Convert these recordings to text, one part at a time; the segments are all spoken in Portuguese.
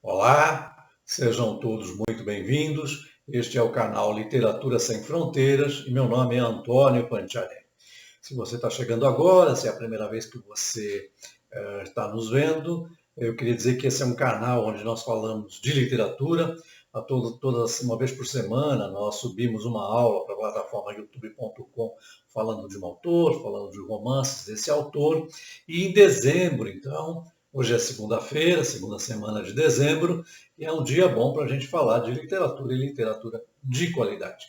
Olá, sejam todos muito bem-vindos. Este é o canal Literatura Sem Fronteiras e meu nome é Antônio Panciarelli. Se você está chegando agora, se é a primeira vez que você está nos vendo, eu queria dizer que esse é um canal onde nós falamos de literatura. Uma vez por semana nós subimos uma aula para a plataforma youtube.com falando de um autor, falando de romances desse autor. E em dezembro, então, hoje é segunda-feira, segunda semana de dezembro, e é um dia bom para a gente falar de literatura e literatura de qualidade.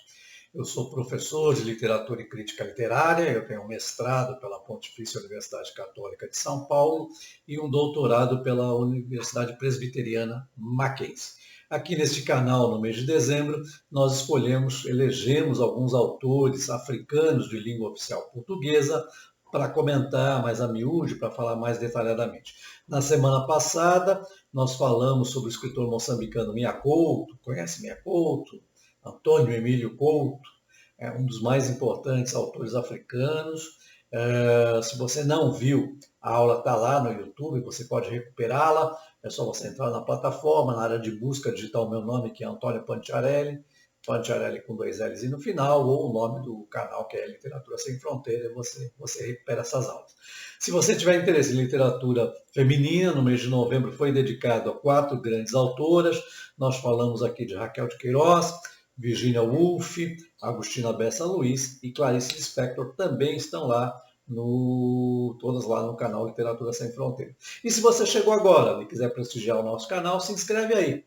Eu sou professor de literatura e crítica literária, eu tenho um mestrado pela Pontifícia Universidade Católica de São Paulo e um doutorado pela Universidade Presbiteriana Mackenzie. Aqui neste canal, no mês de dezembro, nós elegemos alguns autores africanos de língua oficial portuguesa para comentar mais a miúde, para falar mais detalhadamente. Na semana passada, nós falamos sobre o escritor moçambicano Mia Couto, conhece Mia Couto? Antônio Emílio Couto, é um dos mais importantes autores africanos. Se você não viu, a aula está lá no YouTube, você pode recuperá-la. É só você entrar na plataforma, na área de busca, digitar o meu nome, que é Antônio Panciarelli, Panciarelli com 2 L's no final, ou o nome do canal, que é Literatura Sem Fronteira, e você recupera essas aulas. Se você tiver interesse em literatura feminina, no mês de novembro foi dedicado a 4 grandes autoras. Nós falamos aqui de Raquel de Queiroz, Virginia Woolf, Agostina Bessa Luiz e Clarice Lispector também estão lá todas lá no canal Literatura Sem Fronteira. E se você chegou agora e quiser prestigiar o nosso canal, se inscreve aí.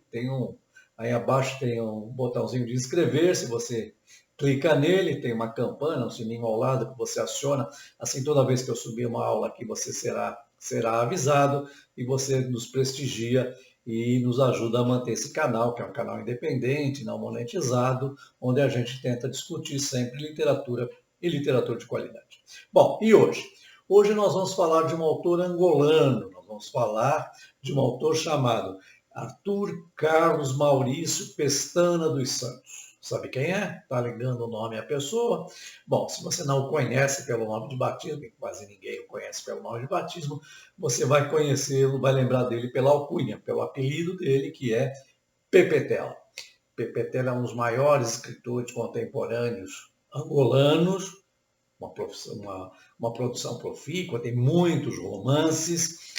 Aí abaixo tem um botãozinho de inscrever-se, você clica nele, tem uma campana, um sininho ao lado que você aciona. Assim, toda vez que eu subir uma aula aqui, você será avisado e você nos prestigia e nos ajuda a manter esse canal, que é um canal independente, não monetizado, onde a gente tenta discutir sempre literatura e literatura de qualidade. Bom, e hoje? Hoje nós vamos falar de um autor angolano, nós vamos falar de um autor chamado Arthur Carlos Maurício Pestana dos Santos. Sabe quem é? Está ligando o nome à pessoa? Bom, se você não o conhece pelo nome de batismo, e quase ninguém o conhece pelo nome de batismo, você vai conhecê-lo, vai lembrar dele pela alcunha, pelo apelido dele, que é Pepetela. Pepetela é um dos maiores escritores contemporâneos angolanos, uma produção profícua, tem muitos romances,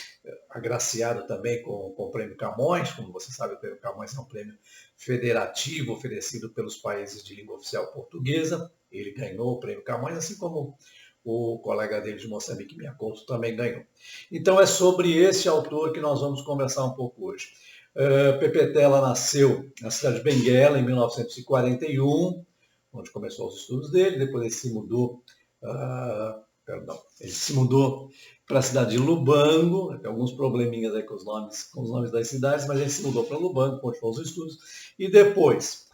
agraciado também com o Prêmio Camões. Como você sabe, o Prêmio Camões é um prêmio federativo oferecido pelos países de língua oficial portuguesa. Ele ganhou o Prêmio Camões, assim como o colega dele de Moçambique, Mia Couto, também ganhou. Então é sobre esse autor que nós vamos conversar um pouco hoje. Pepetela nasceu na cidade de Benguela, em 1941, onde começou os estudos dele. Depois ele se mudou para a cidade de Lubango. Tem alguns probleminhas aí com os nomes das cidades, mas ele se mudou para Lubango, continuou os estudos. E depois,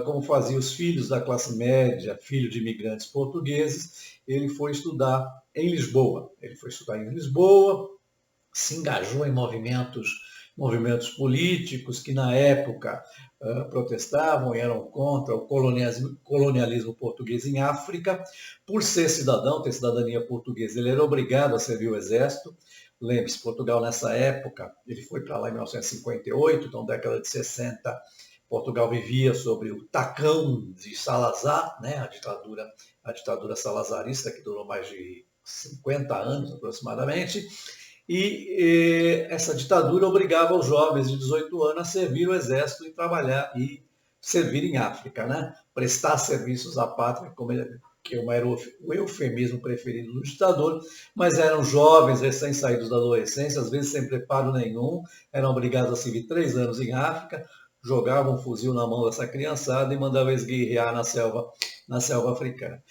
como fazia os filhos da classe média, filho de imigrantes portugueses, ele foi estudar em Lisboa. Se engajou em movimentos políticos que na época protestavam e eram contra o colonialismo português em África. Por ser cidadão, ter cidadania portuguesa, ele era obrigado a servir o exército. Lembre-se, Portugal nessa época, ele foi para lá em 1958, então década de 60, Portugal vivia sobre o tacão de Salazar, né, a ditadura salazarista, que durou mais de 50 anos aproximadamente. E essa ditadura obrigava os jovens de 18 anos a servir o exército e trabalhar e servir em África, né? Prestar serviços à pátria, que era o eufemismo preferido do ditador, mas eram jovens recém-saídos da adolescência, às vezes sem preparo nenhum, eram obrigados a servir 3 anos em África, jogavam um fuzil na mão dessa criançada e mandavam eles guerrear na selva africana.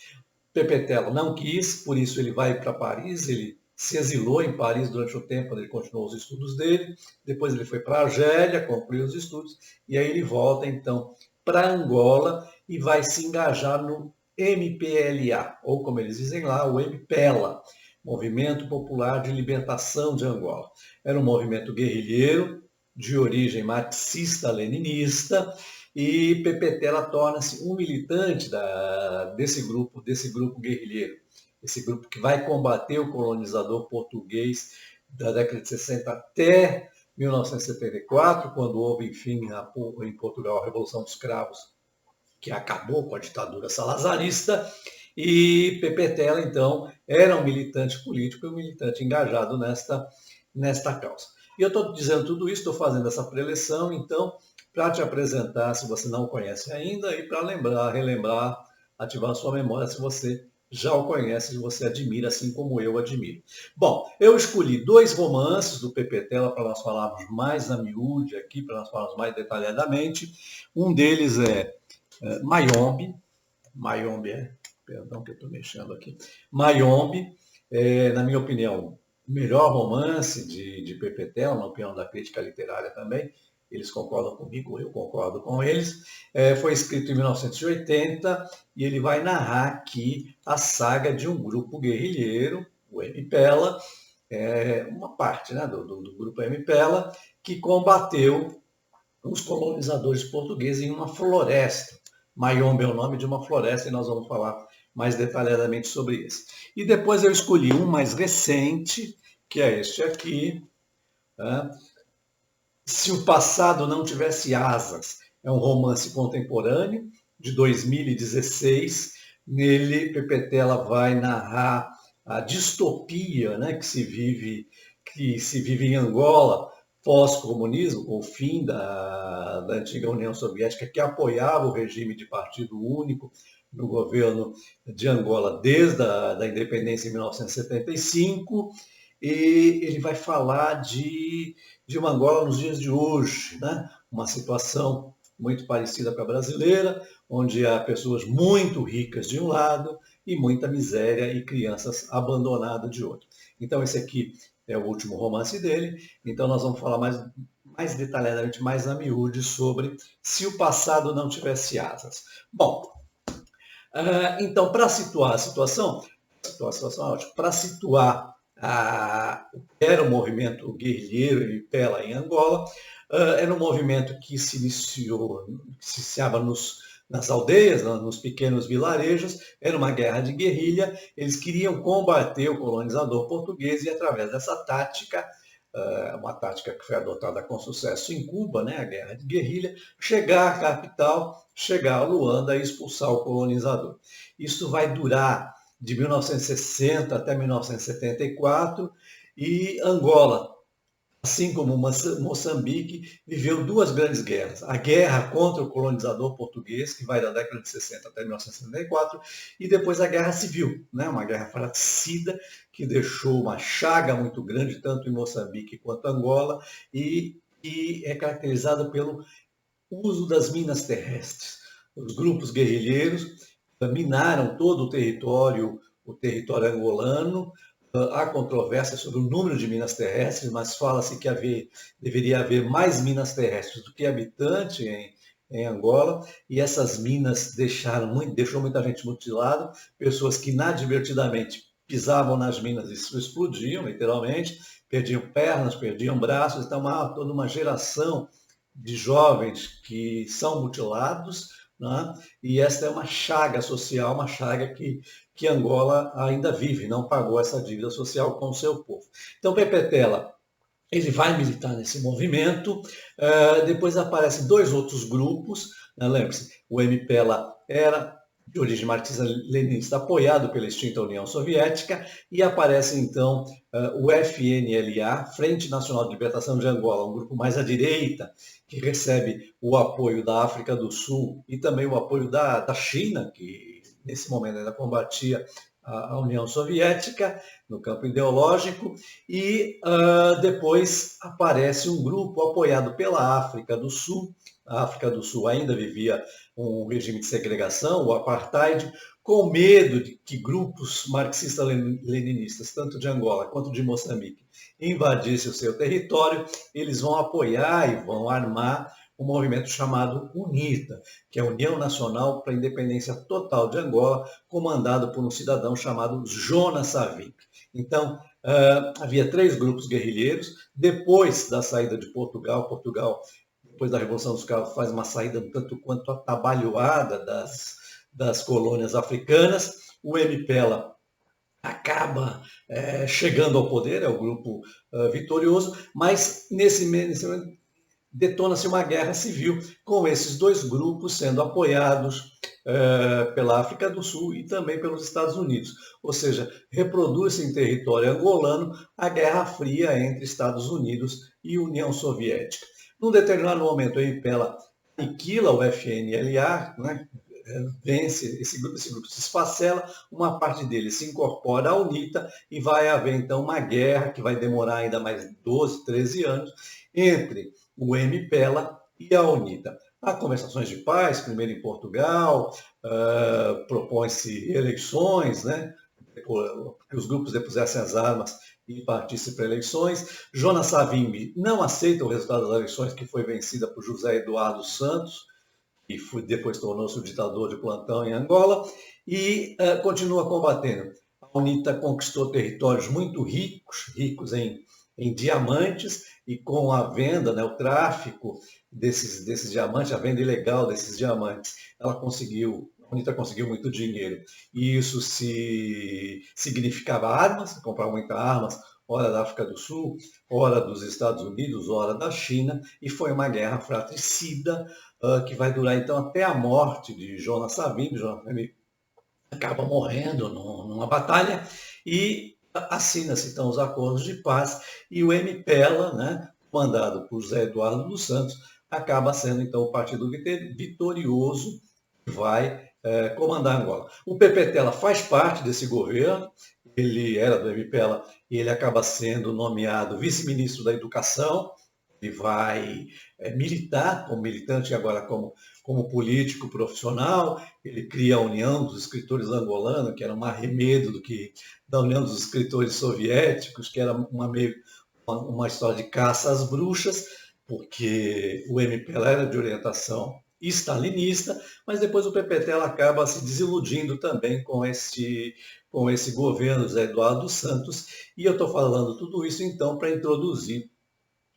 Pepetela não quis, por isso ele vai para Paris, ele se exilou em Paris durante o tempo, quando ele continuou os estudos dele. Depois ele foi para a Argélia, concluiu os estudos, e aí ele volta então para Angola e vai se engajar no MPLA, ou como eles dizem lá, o MPELA, Movimento Popular de Libertação de Angola. Era um movimento guerrilheiro, de origem marxista-leninista, e Pepetela torna-se um militante desse grupo guerrilheiro, esse grupo que vai combater o colonizador português da década de 60 até 1974, quando houve, enfim, em Portugal, a Revolução dos Cravos, que acabou com a ditadura salazarista, e Pepetela, então, era um militante político e um militante engajado nesta causa. E eu estou dizendo tudo isso, estou fazendo essa preleção, então, para te apresentar, se você não o conhece ainda, e para relembrar, ativar a sua memória, se você já o conhece, se você admira, assim como eu admiro. Bom, eu escolhi 2 romances do Pepetela para nós falarmos mais a miúde aqui, para nós falarmos mais detalhadamente. Um deles é Mayombe, perdão que eu estou mexendo aqui, Mayombe, na minha opinião, o melhor romance de Pepetela, na opinião da crítica literária também, eles concordam comigo, eu concordo com eles, foi escrito em 1980 e ele vai narrar aqui a saga de um grupo guerrilheiro, o MPELA, uma parte, né, do grupo MPELA, que combateu os colonizadores portugueses em uma floresta. Mayombe é o nome de uma floresta e nós vamos falar mais detalhadamente sobre esse. E depois eu escolhi um mais recente, que é este aqui, Se o Passado Não Tivesse Asas. É um romance contemporâneo, de 2016. Nele, Pepetela vai narrar a distopia, né, que se vive em Angola, pós-comunismo, com o fim da antiga União Soviética, que apoiava o regime de partido único no governo de Angola desde a independência em 1975, e ele vai falar de uma Angola nos dias de hoje, né? Uma situação muito parecida com a brasileira, onde há pessoas muito ricas de um lado e muita miséria e crianças abandonadas de outro. Então esse aqui é o último romance dele, então nós vamos falar mais detalhadamente, mais a miúde, sobre Se o Passado Não Tivesse Asas. Bom, então para situar a situação é ótima, para situar o que era o movimento guerrilheiro MPELA em Angola, era um movimento que se iniciava nas aldeias, nos pequenos vilarejos, era uma guerra de guerrilha, eles queriam combater o colonizador português e, através dessa tática, uma tática que foi adotada com sucesso em Cuba, né, a guerra de guerrilha, chegar à capital, chegar a Luanda e expulsar o colonizador. Isso vai durar de 1960 até 1974, e Angola, assim como Moçambique, viveu 2 grandes guerras. A guerra contra o colonizador português, que vai da década de 60 até 1964, e depois a guerra civil, né? Uma guerra fratricida que deixou uma chaga muito grande, tanto em Moçambique quanto em Angola, e é caracterizada pelo uso das minas terrestres. Os grupos guerrilheiros minaram todo o território angolano. Há controvérsia sobre o número de minas terrestres, mas fala-se que deveria haver mais minas terrestres do que habitantes em Angola, e essas minas deixou muita gente mutilada, pessoas que inadvertidamente pisavam nas minas e explodiam, literalmente, perdiam pernas, perdiam braços. Então há toda uma geração de jovens que são mutilados, né? E esta é uma chaga social, uma chaga que Angola ainda vive, não pagou essa dívida social com o seu povo. Então, Pepetela, ele vai militar nesse movimento, depois aparecem 2 outros grupos, né? Lembre-se, o MPELA era de origem marxista-leninista, apoiado pela extinta União Soviética, e aparece então o FNLA, Frente Nacional de Libertação de Angola, um grupo mais à direita, que recebe o apoio da África do Sul e também o apoio da China, que nesse momento ainda combatia a União Soviética no campo ideológico, e depois aparece um grupo apoiado pela África do Sul. A África do Sul ainda vivia um regime de segregação, o apartheid, com medo de que grupos marxistas-leninistas, tanto de Angola quanto de Moçambique, invadissem o seu território. Eles vão apoiar e vão armar um movimento chamado UNITA, que é a União Nacional para a Independência Total de Angola, comandado por um cidadão chamado Jonas Savimbi. Então, havia 3 grupos guerrilheiros. Depois da saída de Portugal, depois da Revolução dos Cravos, faz uma saída um tanto quanto atabalhoada das colônias africanas. O MPELA acaba chegando ao poder, é o grupo vitorioso, mas nesse momento detona-se uma guerra civil com esses dois grupos sendo apoiados pela África do Sul e também pelos Estados Unidos. Ou seja, reproduz-se em território angolano a Guerra Fria entre Estados Unidos e União Soviética. Num determinado momento, a MPLA aniquila o FNLA, né? Vence esse grupo se esfacela, uma parte dele se incorpora à UNITA e vai haver então uma guerra que vai demorar ainda mais 12, 13 anos entre o MPLA e a UNITA. Há conversações de paz, primeiro em Portugal, propõe-se eleições, né, que os grupos depusessem as armas e partissem para eleições. Jonas Savimbi não aceita o resultado das eleições, que foi vencida por José Eduardo Santos, que depois tornou-se o ditador de plantão em Angola, e continua combatendo. A UNITA conquistou territórios muito ricos em diamantes, e com a venda, né, o tráfico desses diamantes, a venda ilegal desses diamantes, a UNITA conseguiu muito dinheiro. E isso significava armas, comprar muitas armas, ora da África do Sul, ora dos Estados Unidos, ora da China, e foi uma guerra fratricida, que vai durar então até a morte de Jonas Savimbi. Jonas Savimbi acaba morrendo numa batalha e assina-se então os acordos de paz e o MPLA, né, comandado por José Eduardo dos Santos, acaba sendo então o partido vitorioso que vai comandar Angola. O PPTela faz parte desse governo, ele era do MPLA e ele acaba sendo nomeado vice-ministro da Educação. Ele vai militar como militante e agora como político profissional. Ele cria a União dos Escritores Angolanos, que era um arremedo da União dos Escritores Soviéticos, que era uma história de caça às bruxas, porque o MPLA era de orientação stalinista, mas depois o PPTela acaba se desiludindo também com esse governo Zé Eduardo dos Santos. E eu estou falando tudo isso então para introduzir.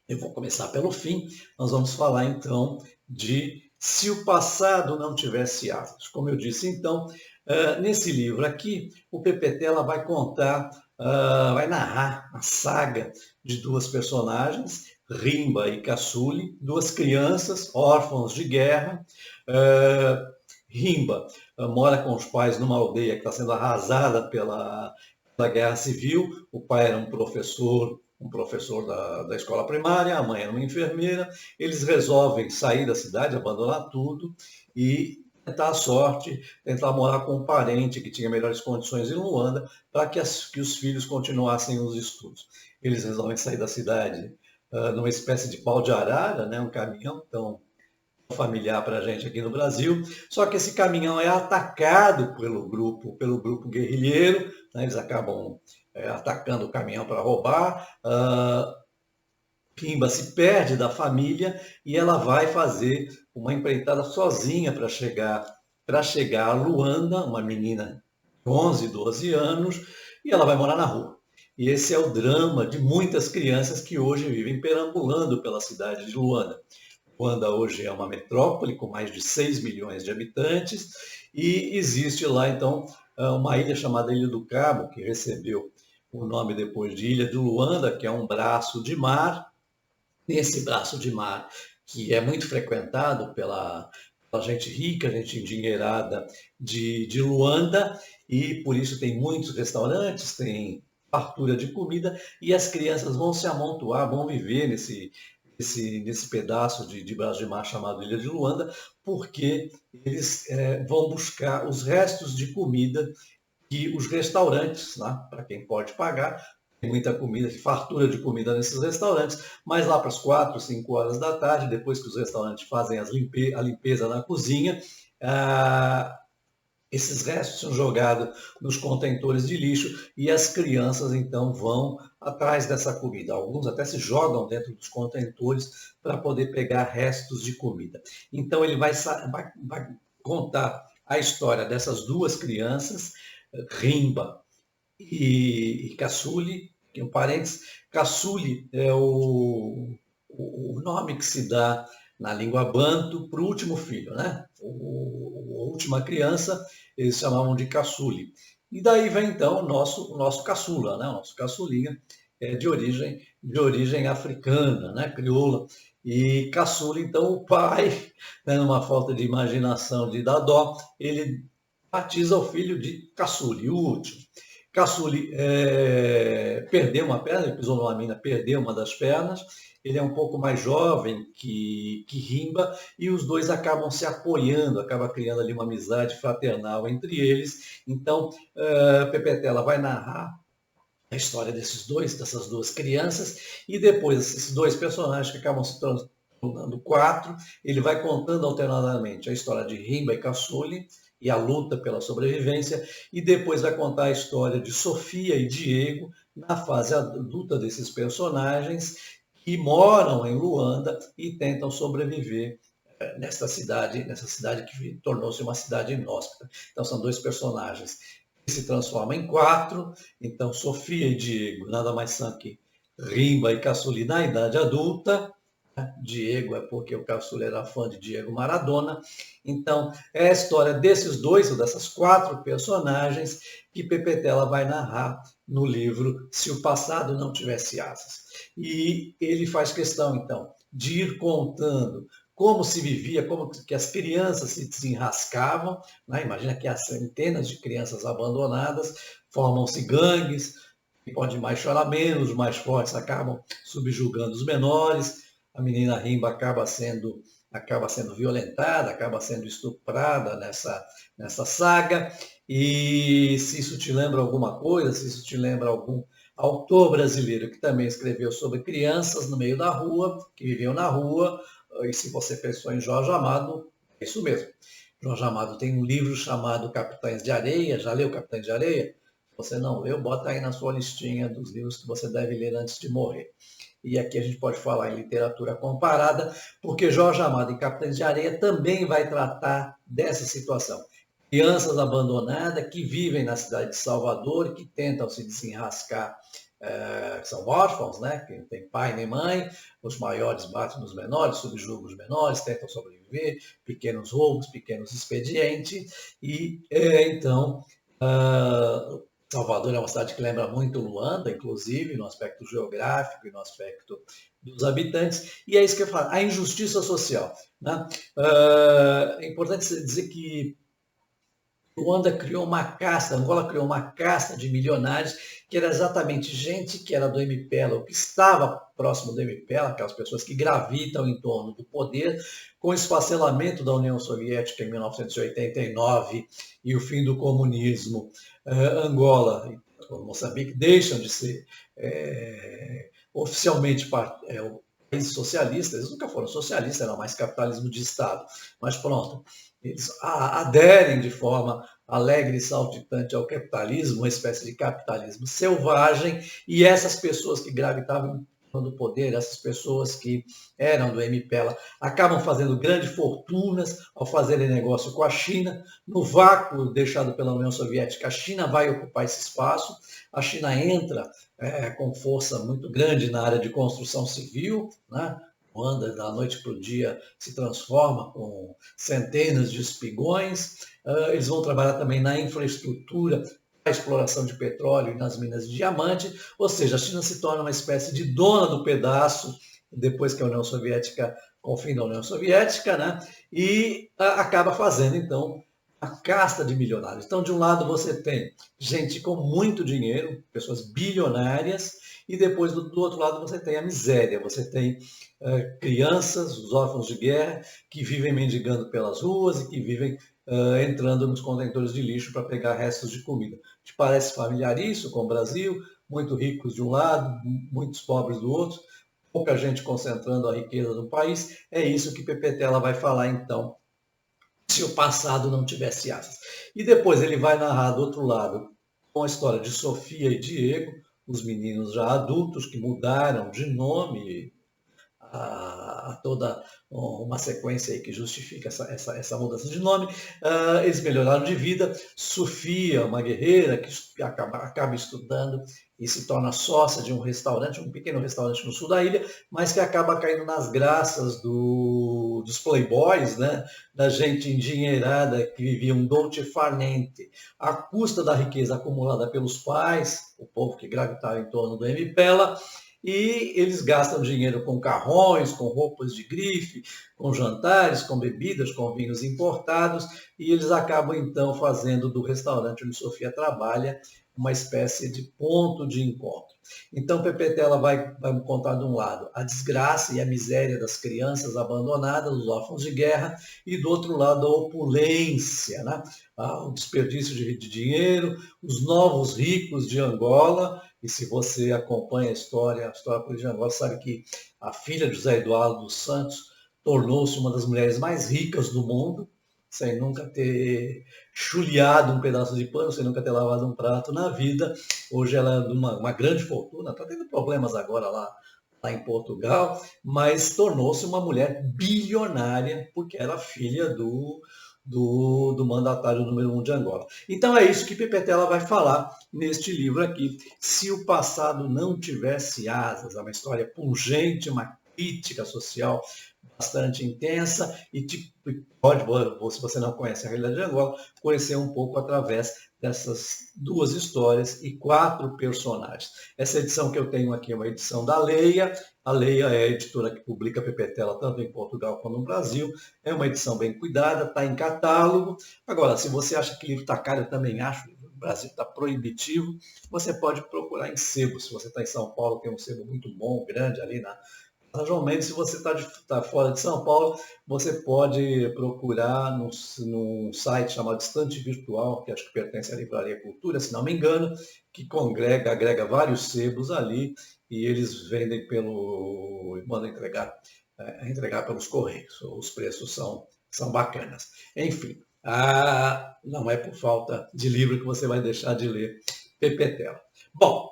Eu vou começar pelo fim. Nós vamos falar então de Se o Passado Não Tivesse Asas. Como eu disse então, nesse livro aqui, o PPTela vai contar, vai narrar a saga de duas personagens, Rimba e Caçule, duas crianças órfãos de guerra. Rimba mora com os pais numa aldeia que está sendo arrasada pela guerra civil. O pai era um professor da escola primária, a mãe era uma enfermeira. Eles resolvem sair da cidade, abandonar tudo e tentar a sorte, tentar morar com um parente que tinha melhores condições em Luanda, para que os filhos continuassem os estudos. Eles resolvem sair da cidade numa espécie de pau de arara, né, um caminhão tão familiar para a gente aqui no Brasil, só que esse caminhão é atacado pelo grupo guerrilheiro, né, eles acabam atacando o caminhão para roubar. Pimba se perde da família e ela vai fazer uma empreitada sozinha para chegar a Luanda, uma menina de 11, 12 anos, e ela vai morar na rua. E esse é o drama de muitas crianças que hoje vivem perambulando pela cidade de Luanda. Luanda hoje é uma metrópole com mais de 6 milhões de habitantes e existe lá, então, uma ilha chamada Ilha do Cabo, que recebeu o nome depois de Ilha de Luanda, que é um braço de mar. Nesse braço de mar, que é muito frequentado pela gente rica, gente endinheirada de Luanda, e por isso tem muitos restaurantes, tem fartura de comida, e as crianças vão se amontoar, vão viver nesse pedaço de braço de mar chamado Ilha de Luanda, porque eles vão buscar os restos de comida que os restaurantes, né, para quem pode pagar, tem muita comida, fartura de comida nesses restaurantes, mas lá para as 4, 5 horas da tarde, depois que os restaurantes fazem a limpeza na cozinha, esses restos são jogados nos contentores de lixo e as crianças então vão atrás dessa comida. Alguns até se jogam dentro dos contentores para poder pegar restos de comida. Então ele vai contar a história dessas duas crianças, Rimba e Caçule, que um parênteses, Caçule é o nome que se dá na língua banto para o último filho, né? A última criança, eles chamavam de Caçule. E daí vem então o nosso caçula, né? O nosso caçulinha é de origem africana, né? Crioula. E caçula, então o pai, né, numa falta de imaginação de dar dó, ele batiza o filho de Caçule, o último. Caçule perdeu uma perna, ele pisou numa mina, perdeu uma das pernas. Ele é um pouco mais jovem que Rimba, e os dois acabam se apoiando, acaba criando ali uma amizade fraternal entre eles. Então, Pepetela vai narrar a história dessas duas crianças, e depois esses dois personagens que acabam se tornando quatro, ele vai contando alternadamente a história de Rimba e Caçule e a luta pela sobrevivência, e depois vai contar a história de Sofia e Diego na fase adulta desses personagens que moram em Luanda e tentam sobreviver nessa cidade que tornou-se uma cidade inóspita. Então são dois personagens que se transformam em quatro. Então Sofia e Diego, nada mais são que Rimba e Caçuli na idade adulta. Diego é porque o Caçula era fã de Diego Maradona. Então, é a história desses dois, ou dessas quatro personagens, que Pepetela vai narrar no livro Se o Passado Não Tivesse Asas. E ele faz questão, então, de ir contando como se vivia, como que as crianças se desenrascavam, né? Imagina que há centenas de crianças abandonadas, formam-se gangues, quem pode mais chorar menos, os mais fortes acabam subjugando os menores, a menina Rimba acaba sendo violentada, acaba sendo estuprada nessa saga. E se isso te lembra alguma coisa, se isso te lembra algum autor brasileiro que também escreveu sobre crianças no meio da rua, que viviam na rua, e se você pensou em Jorge Amado, é isso mesmo. Jorge Amado tem um livro chamado Capitães de Areia. Já leu Capitães de Areia? Se você não leu, bota aí na sua listinha dos livros que você deve ler antes de morrer. E aqui a gente pode falar em literatura comparada, porque Jorge Amado, em Capitães de Areia, também vai tratar dessa situação. Crianças abandonadas que vivem na cidade de Salvador e que tentam se desenrascar, são órfãos, né? Que não tem pai nem mãe, os maiores batem nos menores, subjugam os menores, tentam sobreviver, pequenos roubos, pequenos expedientes, e então Salvador é uma cidade que lembra muito Luanda, inclusive, no aspecto geográfico e no aspecto dos habitantes, e é isso que eu falo, a injustiça social. Né? É importante dizer que Luanda criou uma casta, Angola criou uma casta de milionários, que era exatamente gente que era do MPLA, ou que estava próximo do MPLA, aquelas pessoas que gravitam em torno do poder, com o esfacelamento da União Soviética em 1989 e o fim do comunismo. Angola e Moçambique deixam de ser oficialmente países socialistas. Eles nunca foram socialistas, era mais capitalismo de Estado. Mas pronto, eles aderem de forma alegre e saltitante ao capitalismo, uma espécie de capitalismo selvagem, e essas pessoas que gravitavam do poder, essas pessoas que eram do MPLA, acabam fazendo grandes fortunas ao fazerem negócio com a China. No vácuo deixado pela União Soviética, a China vai ocupar esse espaço, a China entra com força muito grande na área de construção civil, né? Anda da noite para o dia, se transforma com centenas de espigões. Eles vão trabalhar também na infraestrutura, a exploração de petróleo e nas minas de diamante, ou seja, a China se torna uma espécie de dona do pedaço depois que a União Soviética, com o fim da União Soviética, né? E acaba fazendo, então, a casta de milionários. Então, de um lado você tem gente com muito dinheiro, pessoas bilionárias, e depois do outro lado você tem a miséria, você tem crianças, os órfãos de guerra, que vivem mendigando pelas ruas e que vivem entrando nos contentores de lixo para pegar restos de comida. Te parece familiar isso com o Brasil? Muito ricos de um lado, muitos pobres do outro, pouca gente concentrando a riqueza do país. É isso que Pepetela vai falar, então, se o passado não tivesse asas. E depois ele vai narrar do outro lado com a história de Sofia e Diego, os meninos já adultos que mudaram de nome a toda uma sequência aí que justifica essa mudança de nome. Eles melhoraram de vida. Sofia, uma guerreira que acaba estudando e se torna sócia de um restaurante, um pequeno restaurante no sul da ilha, mas que acaba caindo nas graças dos playboys, né? Da gente endinheirada que vivia um dolce far niente, à custa da riqueza acumulada pelos pais, o povo que gravitava em torno do MPela, e eles gastam dinheiro com carrões, com roupas de grife, com jantares, com bebidas, com vinhos importados, e eles acabam então fazendo do restaurante onde Sofia trabalha uma espécie de ponto de encontro. Então, Pepetela vai me contar de um lado a desgraça e a miséria das crianças abandonadas, os órfãos de guerra, e do outro lado a opulência, né? O desperdício de dinheiro, os novos ricos de Angola. E se você acompanha a história política de Angola, sabe que a filha de José Eduardo dos Santos tornou-se uma das mulheres mais ricas do mundo, sem nunca ter chuleado um pedaço de pano, sem nunca ter lavado um prato na vida. Hoje ela é de uma grande fortuna, está tendo problemas agora lá em Portugal, mas tornou-se uma mulher bilionária, porque era filha do mandatário número 1 de Angola. Então é isso que Pepetela vai falar neste livro aqui. Se o passado não tivesse asas, é uma história pungente, uma crítica social bastante intensa e pode, se você não conhece a realidade de Angola, conhecer um pouco através dessas duas histórias e 4 personagens. Essa edição que eu tenho aqui é uma edição da Leia. A Leia é a editora que publica Pepetela tanto em Portugal quanto no Brasil. É uma edição bem cuidada, está em catálogo. Agora, se você acha que o livro está caro, eu também acho. O Brasil está proibitivo. Você pode procurar em sebo. Se você está em São Paulo, tem um sebo muito bom, grande ali na João Mendes. Se você está fora de São Paulo, você pode procurar num site chamado Estante Virtual, que acho que pertence à Livraria Cultura, se não me engano, que agrega vários sebos ali e eles vendem mandam entregar pelos correios. Os preços são bacanas. Enfim, não é por falta de livro que você vai deixar de ler Pepetela. Bom,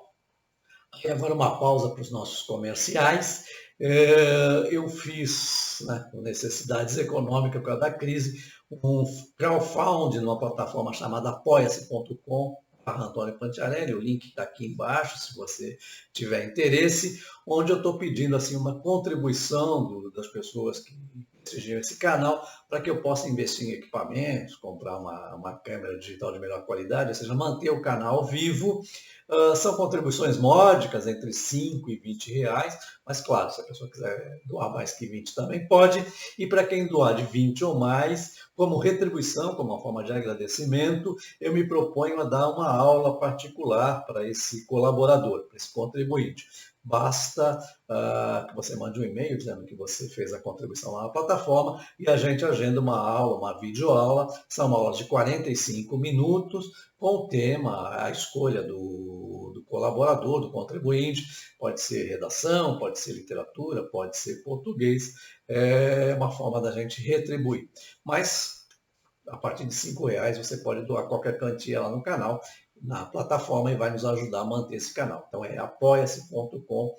agora uma pausa para os nossos comerciais. Eu fiz, né, por necessidades econômicas, por causa da crise, um crowdfunding numa plataforma chamada apoia-se.com. Antônio Pantiarelli, o link está aqui embaixo, se você tiver interesse, onde eu estou pedindo assim, uma contribuição das pessoas que prestigiam esse canal para que eu possa investir em equipamentos, comprar uma câmera digital de melhor qualidade, ou seja, manter o canal vivo. São contribuições módicas, entre 5 e 20 reais, mas claro, se a pessoa quiser doar mais que 20 também pode. E para quem doar de 20 ou mais, como retribuição, como uma forma de agradecimento, eu me proponho a dar uma aula particular para esse colaborador, para esse contribuinte. Basta que você mande um e-mail dizendo que você fez a contribuição lá na plataforma e a gente agenda uma aula, uma videoaula. São aulas de 45 minutos com o tema, a escolha do colaborador, do contribuinte. Pode ser redação, pode ser literatura, pode ser português. É uma forma da gente retribuir. Mas a partir de R$5 você pode doar qualquer quantia lá no canal, na plataforma, e vai nos ajudar a manter esse canal. Então é apoia-se.com/br.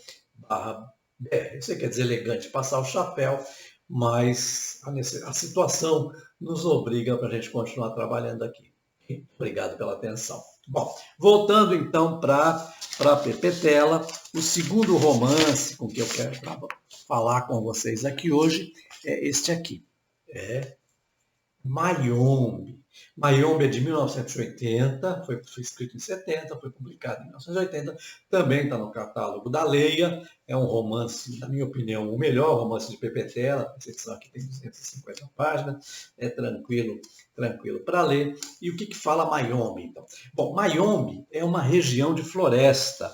Eu sei que é deselegante passar o chapéu, mas a situação nos obriga para a gente continuar trabalhando aqui. Obrigado pela atenção. Bom, voltando então para Pepetela, o segundo romance com que eu quero falar com vocês aqui hoje é este aqui. É Mayombe. Mayombe é de 1980, foi escrito em 70, foi publicado em 1980, também está no catálogo da Leia. É um romance, na minha opinião, o melhor romance de Pepetela. Essa edição aqui tem 250 páginas, é tranquilo para ler. E o que fala Mayombe, então? Bom, Mayombe é uma região de floresta,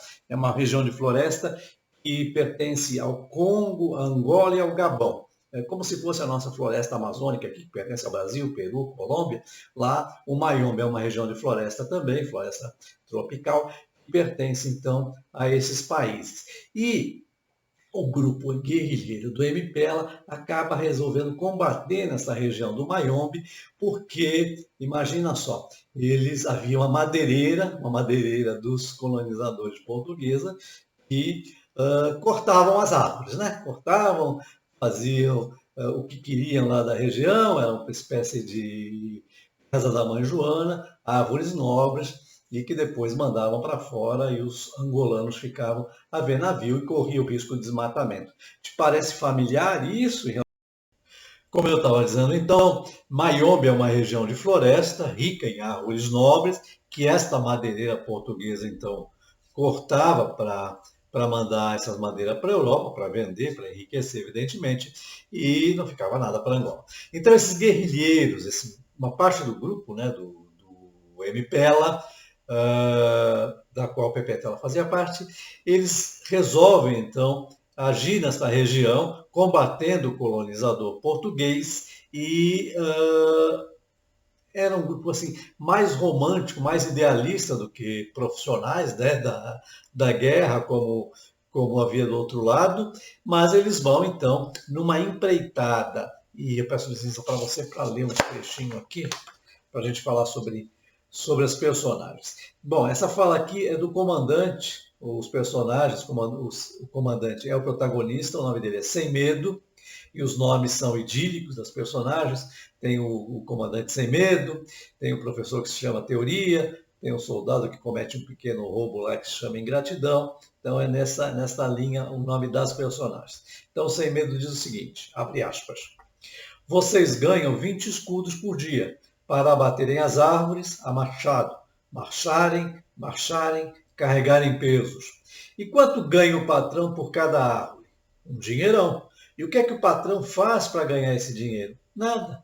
que pertence ao Congo, Angola e ao Gabão. É como se fosse a nossa floresta amazônica, que pertence ao Brasil, Peru, Colômbia. Lá, o Mayombe é uma região de floresta também, floresta tropical, que pertence, então, a esses países. E o grupo guerrilheiro do MPela acaba resolvendo combater nessa região do Mayombe, porque, imagina só, eles haviam uma madeireira dos colonizadores portugueses, que cortavam as árvores, né? faziam o que queriam lá da região, era uma espécie de Casa da Mãe Joana, árvores nobres, e que depois mandavam para fora e os angolanos ficavam a ver navio e corriam o risco de desmatamento. Te parece familiar isso? Como eu estava dizendo, então, Mayombe é uma região de floresta, rica em árvores nobres, que esta madeireira portuguesa, então, cortava para mandar essas madeiras para a Europa, para vender, para enriquecer, evidentemente, e não ficava nada para Angola. Então, esses guerrilheiros, uma parte do grupo, né, do MPLA, da qual o PPTela fazia parte, eles resolvem, então, agir nessa região, combatendo o colonizador português e era um grupo assim mais romântico, mais idealista do que profissionais, né, da guerra, como havia do outro lado, mas eles vão então numa empreitada, e eu peço licença para você para ler um trechinho aqui, para a gente falar sobre as personagens. Bom, essa fala aqui é do comandante, os personagens, o comandante é o protagonista, o nome dele é Sem Medo, e os nomes são idílicos das personagens. Tem o comandante Sem Medo, tem o professor que se chama Teoria, tem o soldado que comete um pequeno roubo lá que se chama Ingratidão. Então é nessa linha o nome das personagens. Então Sem Medo diz o seguinte, abre aspas, vocês ganham 20 escudos por dia para abaterem as árvores a machado, marcharem, carregarem pesos. E quanto ganha o patrão por cada árvore? Um dinheirão. E o que é que o patrão faz para ganhar esse dinheiro? Nada.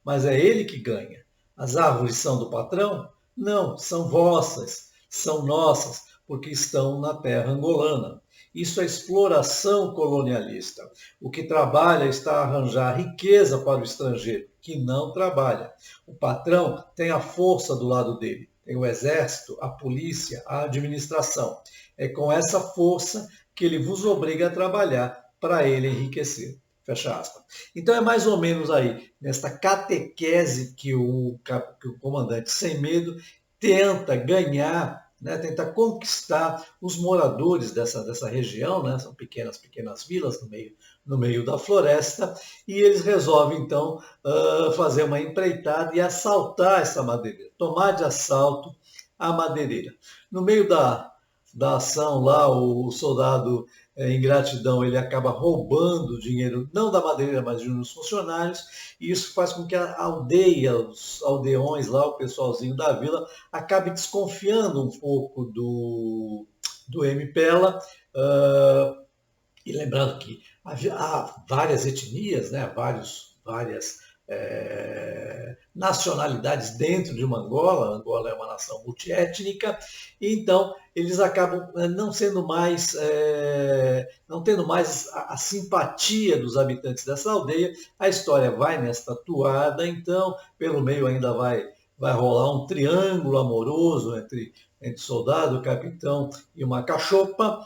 Mas é ele que ganha. As árvores são do patrão? Não, são vossas, são nossas, porque estão na terra angolana. Isso é exploração colonialista. O que trabalha está a arranjar riqueza para o estrangeiro, que não trabalha. O patrão tem a força do lado dele, tem o exército, a polícia, a administração. É com essa força que ele vos obriga a trabalhar para ele enriquecer. Fecha aspas. Então é mais ou menos aí, nesta catequese que o comandante Sem Medo tenta ganhar, né, tenta conquistar os moradores dessa região, né, são pequenas vilas no meio da floresta, e eles resolvem então fazer uma empreitada e assaltar essa madeireira, tomar de assalto a madeireira. No meio da ação lá, o soldado Ingratidão, ele acaba roubando o dinheiro, não da madeireira, mas de uns funcionários, e isso faz com que a aldeia, os aldeões lá, o pessoalzinho da vila, acabe desconfiando um pouco do MPLA, e lembrando que há várias etnias, né, várias nacionalidades dentro de uma Angola. Angola é uma nação multiétnica, e então eles acabam não tendo mais a simpatia dos habitantes dessa aldeia. A história vai nesta toada, então pelo meio ainda vai rolar um triângulo amoroso entre soldado, capitão e uma cachopa,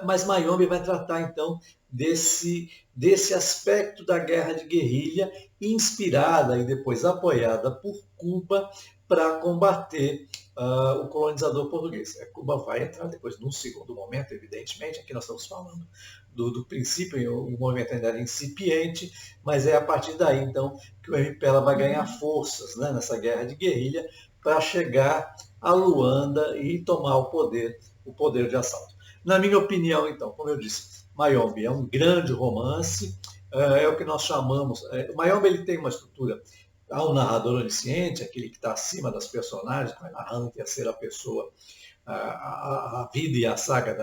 mas Mayombe vai tratar então desse aspecto da guerra de guerrilha, inspirada e depois apoiada por Cuba para combater o colonizador português. Cuba vai entrar depois num segundo momento, evidentemente, aqui nós estamos falando do princípio, o movimento ainda era incipiente, mas é a partir daí, então, que o MPLA vai ganhar forças, né, nessa guerra de guerrilha para chegar a Luanda e tomar o poder de assalto. Na minha opinião, então, como eu disse, Mayombe é um grande romance, é o que nós chamamos... O Mayombe ele tem uma estrutura, há um narrador onisciente, aquele que está acima das personagens, que vai narrando em terceira pessoa a vida e a saga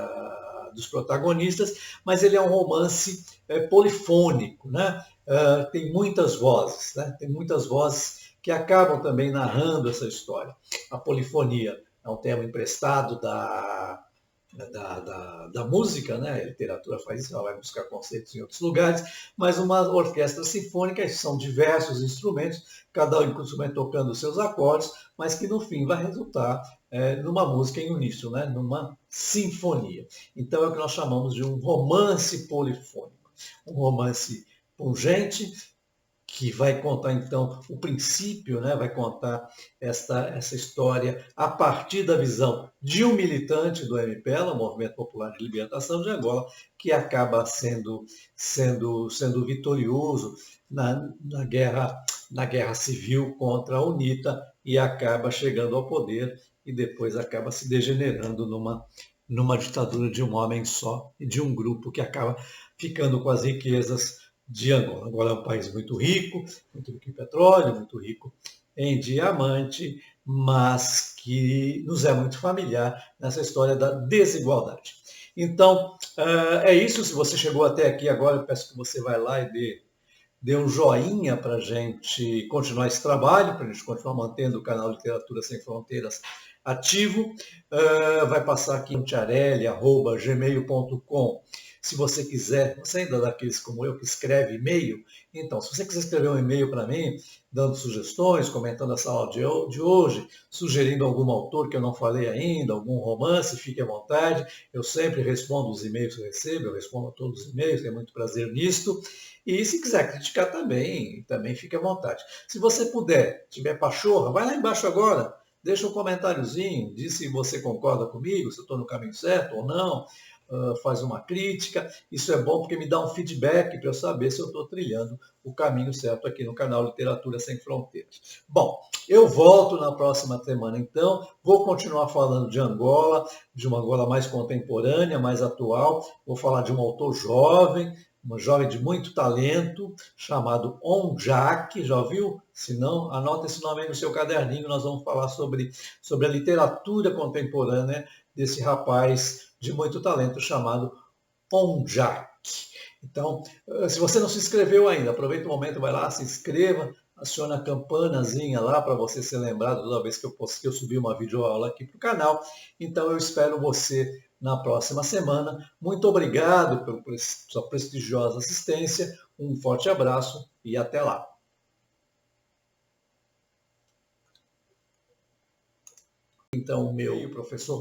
dos protagonistas, mas ele é um romance polifônico, né? Tem muitas vozes, né? Tem muitas vozes que acabam também narrando essa história. A polifonia é um termo emprestado da música, né? A literatura faz isso, ela vai buscar conceitos em outros lugares, mas uma orquestra sinfônica são diversos instrumentos, cada instrumento tocando os seus acordes, mas que no fim vai resultar numa música em uníssono, né? Numa sinfonia. Então é o que nós chamamos de um romance polifônico, um romance pungente, que vai contar, então, o princípio, né? Vai contar essa história a partir da visão de um militante do MPLA, o Movimento Popular de Libertação de Angola, que acaba sendo vitorioso na guerra civil contra a UNITA e acaba chegando ao poder e depois acaba se degenerando numa ditadura de um homem só e de um grupo que acaba ficando com as riquezas de Angola. Angola é um país muito rico em petróleo, muito rico em diamante, mas que nos é muito familiar nessa história da desigualdade. Então, é isso. Se você chegou até aqui agora, eu peço que você vá lá e dê um joinha para a gente continuar esse trabalho, para a gente continuar mantendo o canal Literatura Sem Fronteiras ativo. Vai passar aqui em tiarelli@gmail.com. Se você quiser, você ainda é daqueles como eu que escreve e-mail, então, se você quiser escrever um e-mail para mim, dando sugestões, comentando essa aula de hoje, sugerindo algum autor que eu não falei ainda, algum romance, fique à vontade. Eu sempre respondo os e-mails que eu recebo, eu respondo a todos os e-mails, tenho muito prazer nisto. E se quiser criticar também fique à vontade. Se você puder, tiver pachorra, vai lá embaixo agora, deixa um comentáriozinho, diz se você concorda comigo, se eu estou no caminho certo ou não, faz uma crítica. Isso é bom porque me dá um feedback para eu saber se eu estou trilhando o caminho certo aqui no canal Literatura Sem Fronteiras. Bom, eu volto na próxima semana então, vou continuar falando de Angola, de uma Angola mais contemporânea, mais atual, vou falar de um autor jovem, uma jovem de muito talento, chamado Onjak, já ouviu? Se não, anota esse nome aí no seu caderninho, nós vamos falar sobre a literatura contemporânea desse rapaz de muito talento chamado Onjak. Então, se você não se inscreveu ainda, aproveita o momento, vai lá, se inscreva, aciona a campanazinha lá para você ser lembrado toda vez que eu subir uma videoaula aqui para o canal. Então, eu espero você na próxima semana. Muito obrigado por sua prestigiosa assistência, um forte abraço e até lá. Então, o meu professor